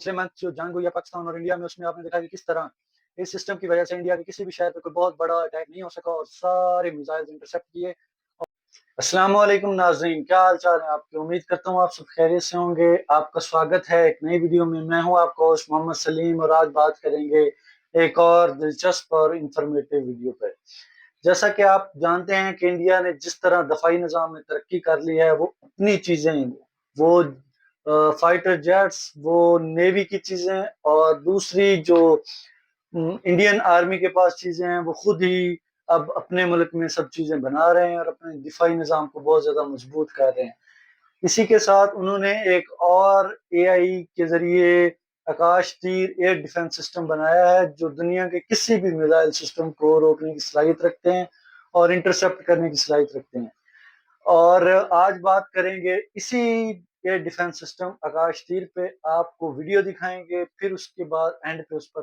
पिछले मंथ जो जंग हुई है पाकिस्तान और इंडिया में, उसमें आपने देखा कि किस तरह इस सिस्टम की वजह से इंडिया के किसी भी शहर पे कोई बहुत बड़ा अटैक नहीं हो सका और सारे मिसाइल्स इंटरसेप्ट किए। अस्सलाम वालेकुम नाज़रीन, क्या हाल चाल है आपके? उम्मीद करता हूँ आप सब खैरियत से होंगे। आपका स्वागत है एक नई वीडियो में। मैं हूँ आपका होस्ट मोहम्मद सलीम और आज बात करेंगे एक और दिलचस्प और इंफॉर्मेटिव वीडियो पर। जैसा कि आप जानते हैं कि इंडिया ने जिस तरह दफाई निज़ाम में तरक्की कर ली है, वो अपनी चीज़ें, वो फाइटर जेट्स, वो नेवी की चीज़ें और दूसरी जो इंडियन आर्मी के पास चीज़ें हैं, वो खुद ही अब अपने मुल्क में सब चीज़ें बना रहे हैं और अपने दिफाई निज़ाम को बहुत ज़्यादा मजबूत कर रहे हैं। इसी के साथ उन्होंने एक और एआई के ज़रिए आकाश तीर एयर डिफेंस सिस्टम बनाया है, जो दुनिया के किसी भी मिसाइल सिस्टम को रोकने की सलाहियत रखते हैं और इंटरसेप्ट करने की सलाहियत रखते हैं। और आज बात करेंगे इसी एयर डिफेंस सिस्टम आकाश तीर पे। आपको वीडियो दिखाएंगे, फिर उसके बाद एंड पे उस पर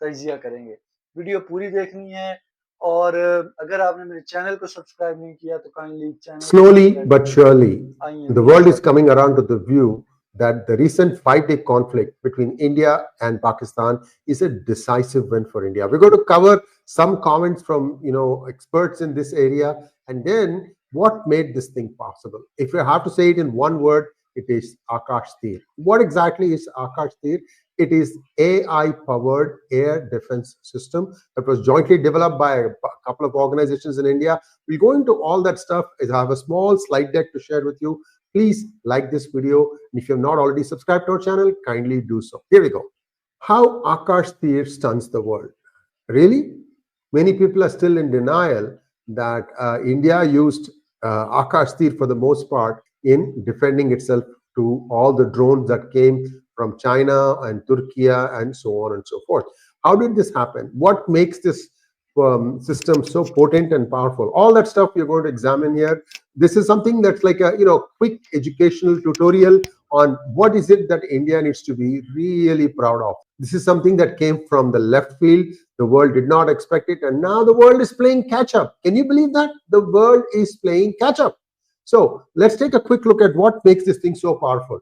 तजिया करेंगे। वीडियो पूरी देखनी है और अगर आपने मेरे चैनल को सब्सक्राइब नहीं किया तो kindly channel Slowly but surely, the world is coming around to the view that the recent 5-day conflict between India and Pakistan is a decisive win for India. We're going to cover some comments from experts in this area, and then what made this thing possible. If you have to say it in one word, it is Akash Teer. What exactly is Akash Teer? It is AI-powered air defense system that was jointly developed by a couple of organizations in India. We'll go into all that stuff. I have a small slide deck to share with you. Please like this video. And if you have not already subscribed to our channel, kindly do so. Here we go. How Akash Teer stuns the world. Really? Many people are still in denial that India used Akash Teer for the most part in defending itself to all the drones that came from China and Turkey and so on and so forth. How did this happen? What makes this system so potent and powerful? All that stuff we're going to examine here. This is something that's like a quick educational tutorial on what is it that India needs to be really proud of. This is something that came from the left field. The world did not expect it, and now the world is playing catch up. Can you believe that? The world is playing catch up. So let's take a quick look at what makes this thing so powerful.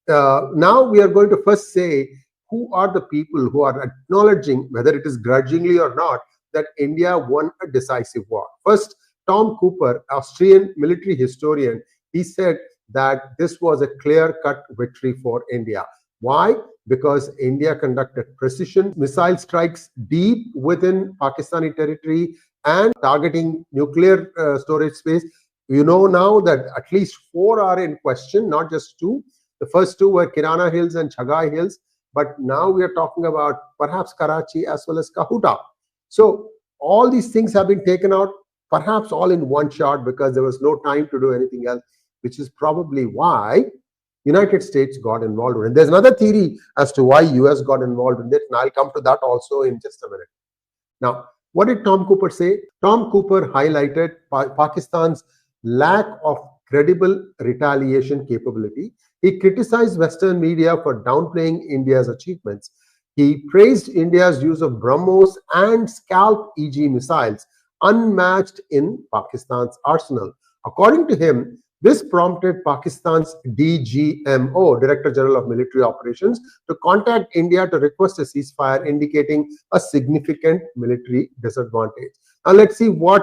Now we are going to first say who are the people who are acknowledging, whether it is grudgingly or not, that India won a decisive war. First, Tom Cooper, Austrian military historian, he said that this was a clear-cut victory for India. Why? Because India conducted precision missile strikes deep within Pakistani territory and targeting nuclear storage space. You know now that at least 4 are in question, not just 2. The first 2 were Kirana Hills and Chagai Hills, but now we are talking about perhaps Karachi as well as Kahuta. So all these things have been taken out, perhaps all in one shot, because there was no time to do anything else, which is probably why United States got involved in it. There's another theory as to why US got involved in it, and I'll come to that also in just a minute. Now, what did Tom Cooper say? Tom Cooper highlighted Pakistan's lack of credible retaliation capability. He criticized Western media for downplaying India's achievements. He praised India's use of BrahMos and Scalp EG missiles, unmatched in Pakistan's arsenal. According to him, this prompted Pakistan's DGMO, Director General of Military Operations, to contact India to request a ceasefire, indicating a significant military disadvantage. Now let's see what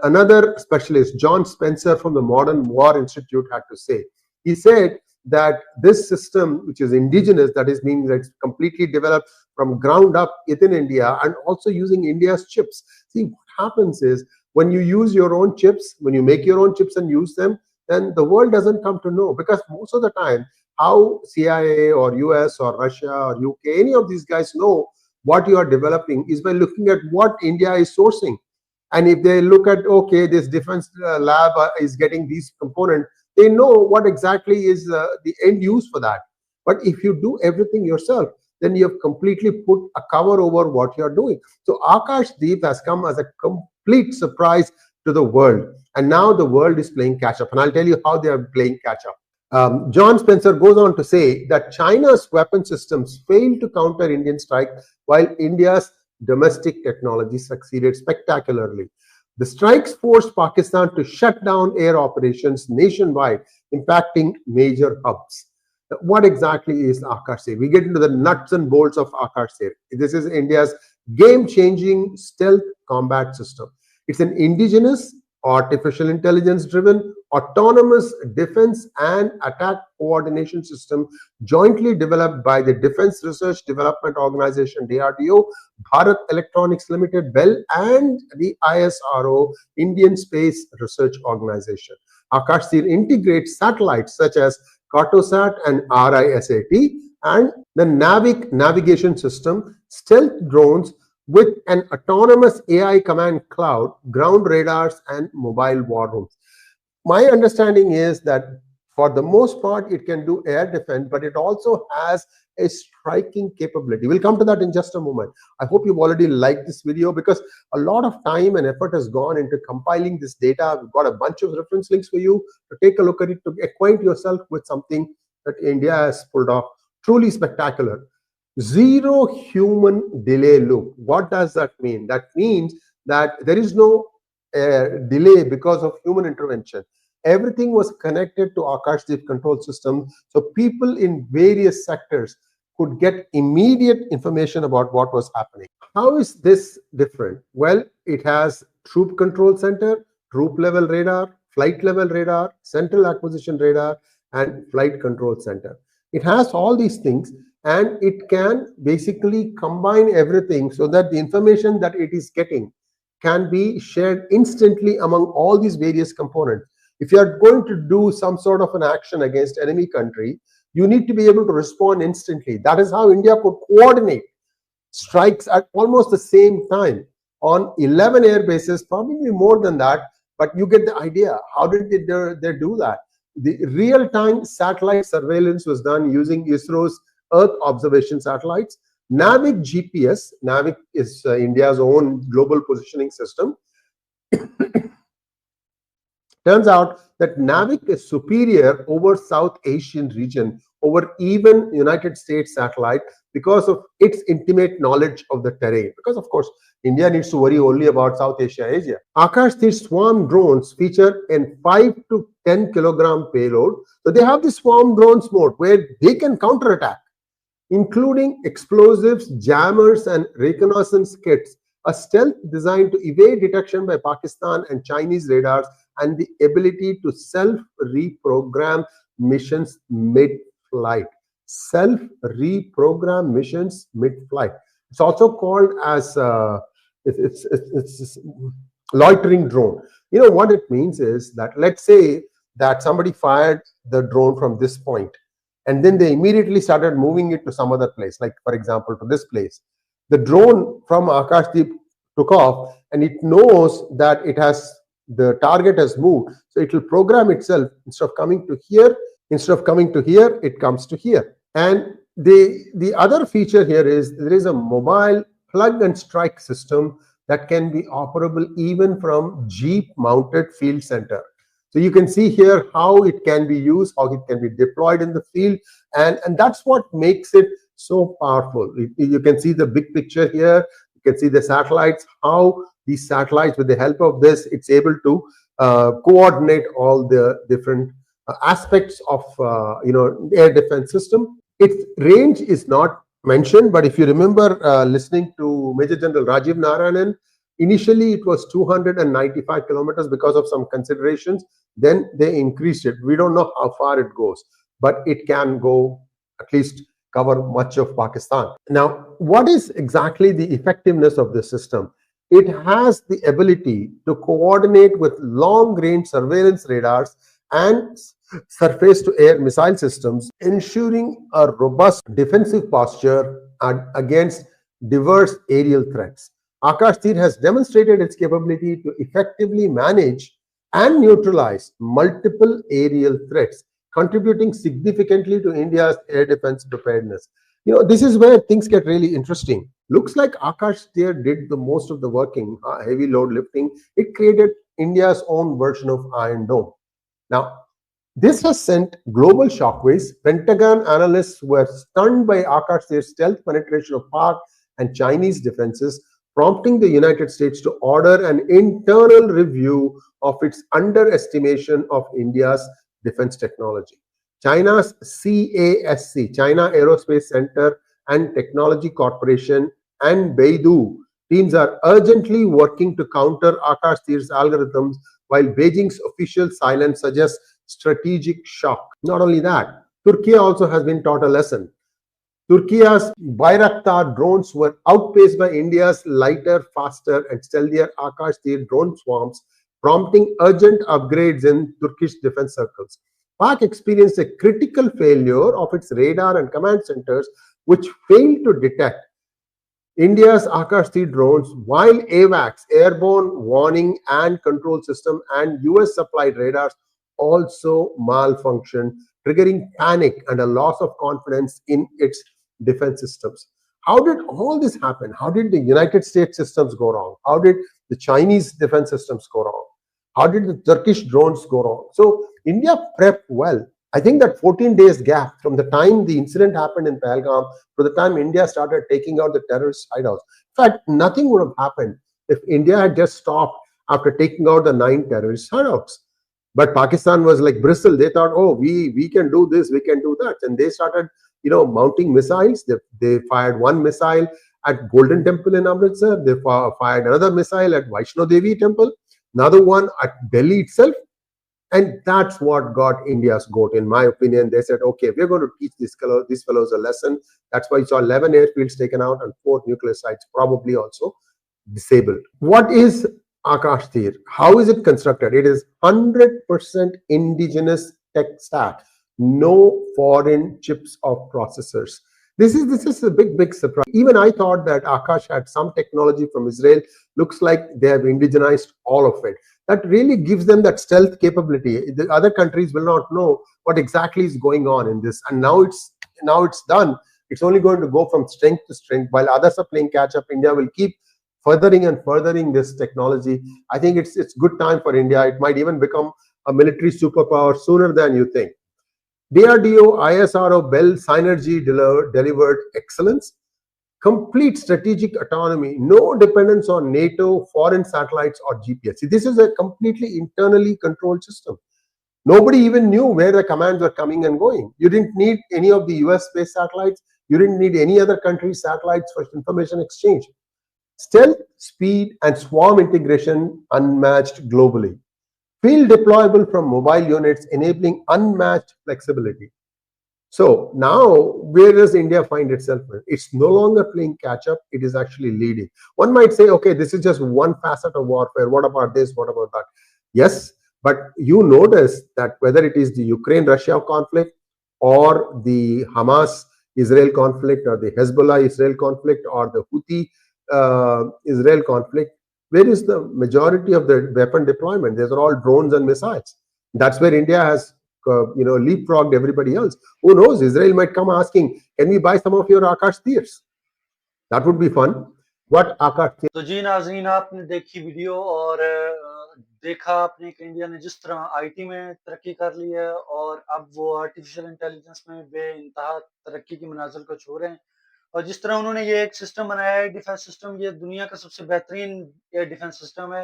another specialist, John Spencer from the Modern War Institute, had to say. He said that this system, which is indigenous, that is, means that it's completely developed from ground up within India and also using India's chips. See, what happens is when you use your own chips, when you make your own chips and use them, then the world doesn't come to know, because most of the time how CIA or US or Russia or UK, any of these guys know what you are developing is by looking at what India is sourcing. And if they look at, okay, this defense lab is getting these components, they know what exactly is the end use for that. But if you do everything yourself, then you have completely put a cover over what you are doing. So Akash Deep has come as a complete surprise to the world. And now the world is playing catch up. And I'll tell you how they are playing catch up. John Spencer goes on to say that China's weapon systems failed to counter Indian strike, while India's domestic technology succeeded spectacularly. The strikes forced Pakistan to shut down air operations nationwide, impacting major hubs. What exactly is Akash Teer? We get into the nuts and bolts of Akash Teer. This is India's game-changing stealth combat system. It's an indigenous, artificial intelligence-driven, autonomous defense and attack coordination system jointly developed by the Defense Research Development Organization (DRDO), Bharat Electronics Limited (BEL), and the ISRO, Indian Space Research Organization. Akash Teer integrates satellites such as Cartosat and RISAT, and the navigation system, stealth drones with an autonomous AI command cloud, ground radars, and mobile war rooms. My understanding is that for the most part, it can do air defense, but it also has a striking capability. We'll come to that in just a moment. I hope you've already liked this video because a lot of time and effort has gone into compiling this data. We've got a bunch of reference links for you to take a look at it, to acquaint yourself with something that India has pulled off. Truly spectacular. Zero human delay loop. What does that mean? That means that there is no delay because of human intervention. Everything was connected to Akash Teer control system, so people in various sectors could get immediate information about what was happening. How is this different? Well, it has troop control center, troop level radar, flight level radar, central acquisition radar, and flight control center. It has all these things, and it can basically combine everything so that the information that it is getting can be shared instantly among all these various components. If you are going to do some sort of an action against enemy country, you need to be able to respond instantly. That is how India could coordinate strikes at almost the same time on 11 air bases, probably more than that, but you get the idea. How did they do that? The real-time satellite surveillance was done using ISRO's Earth observation satellites. NAVIC GPS, NAVIC is India's own global positioning system. Turns out that NAVIC is superior over South Asian region, over even United States satellite, because of its intimate knowledge of the terrain. Because of course, India needs to worry only about South Asia. Akash Teer swarm drones feature a 5 to 10 kilogram payload. So they have the swarm drones mode where they can counterattack, including explosives, jammers, and reconnaissance kits. A stealth designed to evade detection by Pakistan and Chinese radars, and the ability to self-reprogram missions mid-flight. Self-reprogram missions mid-flight. It's also called as it's loitering drone. You know what it means is that, let's say that somebody fired the drone from this point, and then they immediately started moving it to some other place, like for example to this place. The drone from Akash Teer took off, and it knows that the target has moved, so it will program itself. Instead of coming to here, it comes to here. And the other feature here is there is a mobile plug and strike system that can be operable even from Jeep mounted field center. So you can see here how it can be used, how it can be deployed in the field, and that's what makes it so powerful. You can see the big picture here. You can see the satellites, how these satellites, with the help of this, it's able to coordinate all the different aspects of air defense system. Its range is not mentioned, but if you remember listening to Major General Rajiv Narayanan, initially it was 295 kilometers because of some considerations. Then they increased it. We don't know how far it goes, but it can go at least cover much of Pakistan. Now, what is exactly the effectiveness of this system? It has the ability to coordinate with long-range surveillance radars and surface-to-air missile systems, ensuring a robust defensive posture against diverse aerial threats. Akash Teer has demonstrated its capability to effectively manage and neutralize multiple aerial threats, contributing significantly to India's air defense preparedness. This is where things get really interesting. Looks like Akash Teer did the most of the working, heavy load lifting. It created India's own version of Iron Dome. Now, this has sent global shockwaves. Pentagon analysts were stunned by Akash Teer's stealth penetration of Pak and Chinese defenses, prompting the United States to order an internal review of its underestimation of India's defense technology. China's CASC, China Aerospace Center and Technology Corporation, and Beidou teams are urgently working to counter Akash Teer's algorithms, while Beijing's official silence suggests strategic shock. Not only that, Turkey also has been taught a lesson. Turkey's Bayraktar drones were outpaced by India's lighter, faster, and stealthier Akash Teer drone swarms, prompting urgent upgrades in Turkish defense circles. Pak experienced a critical failure of its radar and command centers, which failed to detect India's Akash Teer drones, while AWACS, Airborne Warning and Control System, and US supplied radars also malfunctioned, triggering panic and a loss of confidence in its defense systems. How did all this happen? How did the United States systems go wrong? How did the Chinese defense systems go wrong? How did the Turkish drones go wrong? So India prepped well. I think that 14 days gap from the time the incident happened in Pahalgam to the time India started taking out the terrorist hideouts. In fact, nothing would have happened if India had just stopped after taking out the 9 terrorist hideouts. But Pakistan was like bristle. They thought, oh, we can do this, we can do that. And they started, mounting missiles. They fired one missile at Golden Temple in Amritsar. They fired another missile at Vaishno Devi Temple, another one at Delhi itself. And that's what got India's goat, in my opinion. They said, okay, we're going to teach these fellows a lesson. That's why you saw 11 airfields taken out and 4 nuclear sites probably also disabled. What is Akash Teer? How is it constructed? It is 100% indigenous tech stack, no foreign chips or processors. This is a big surprise. Even I thought that Akash had some technology from Israel. Looks like they have indigenized all of it. That really gives them that stealth capability. The other countries will not know what exactly is going on in this. And now it's done. It's only going to go from strength to strength. While others are playing catch up, India will keep furthering and furthering this technology. I think it's good time for India. It might even become a military superpower sooner than you think. DRDO, ISRO, Bell Synergy delivered excellence, complete strategic autonomy, no dependence on NATO, foreign satellites, or GPS. See, this is a completely internally controlled system. Nobody even knew where the commands were coming and going. You didn't need any of the US space satellites. You didn't need any other country's satellites for information exchange. Stealth, speed, and swarm integration unmatched globally. Field deployable from mobile units, enabling unmatched flexibility. So now, where does India find itself? It's no longer playing catch up, it is actually leading. One might say, okay, this is just one facet of warfare. What about this? What about that? Yes, but you notice that whether it is the Ukraine Russia conflict or the Hamas Israel conflict or the Hezbollah Israel conflict or the Houthi Israel conflict, where is the majority of the weapon deployment? These are all drones and missiles. That's where India has leapfrogged everybody else. Who knows? Israel might come asking, can we buy some of your Akash Teers? That would be fun. What Akash Teer? तो जी नाज़रीन, आपने देखी video और देखा आपने कि India ने जिस तरह आईटी में तरक्की कर ली है और अब वो आर्टिफिशियल इंटेलिजेंस में बेइंतहा तरक्की की मनाजिल को छू रहे हैं। और जिस तरह उन्होंने ये एक सिस्टम बनाया है डिफेंस सिस्टम, ये दुनिया का सबसे बेहतरीन एयर डिफेंस सिस्टम है।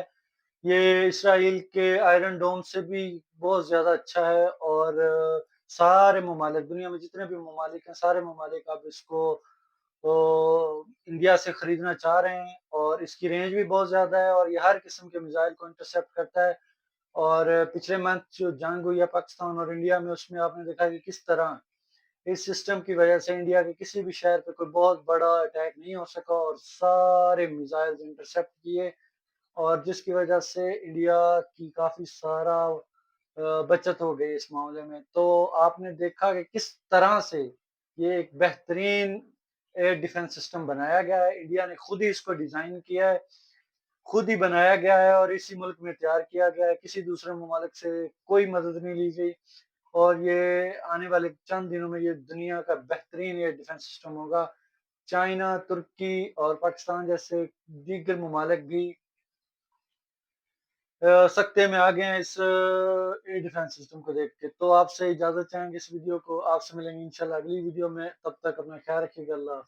ये इसराइल के आयरन डोम से भी बहुत ज़्यादा अच्छा है और सारे ममालिक, दुनिया में जितने भी ममालिक हैं, सारे ममालिक अब इसको इंडिया से खरीदना चाह रहे हैं और इसकी रेंज भी बहुत ज़्यादा है और ये हर किस्म के मिसाइल को इंटरसेप्ट करता है। और पिछले मंथ जो जंग हुई है पाकिस्तान और इंडिया में, उसमें आपने देखा कि किस तरह इस सिस्टम की वजह से इंडिया के किसी भी शहर पे कोई बहुत बड़ा अटैक नहीं हो सका और सारे मिसाइल्स इंटरसेप्ट किए, और जिसकी वजह से इंडिया की काफ़ी सारा बचत हो गई इस मामले में। तो आपने देखा कि किस तरह से ये एक बेहतरीन एयर डिफेंस सिस्टम बनाया गया है। इंडिया ने खुद ही इसको डिज़ाइन किया है, खुद ही बनाया गया है और इसी मुल्क में तैयार किया गया है। किसी दूसरे ममालिक से कोई मदद नहीं ली गई और ये आने वाले चंद दिनों में ये दुनिया का बेहतरीन एयर डिफेंस सिस्टम होगा। चाइना, तुर्की और पाकिस्तान जैसे दीगर ममालिक भी सकते में आ गए हैं इस एयर डिफेंस सिस्टम को देख के। तो आपसे इजाज़त चाहेंगे इस वीडियो को, आपसे मिलेंगे इंशाल्लाह अगली वीडियो में। तब तक अपना ख्याल रखिएगा। अल्लाह हाफ़िज़।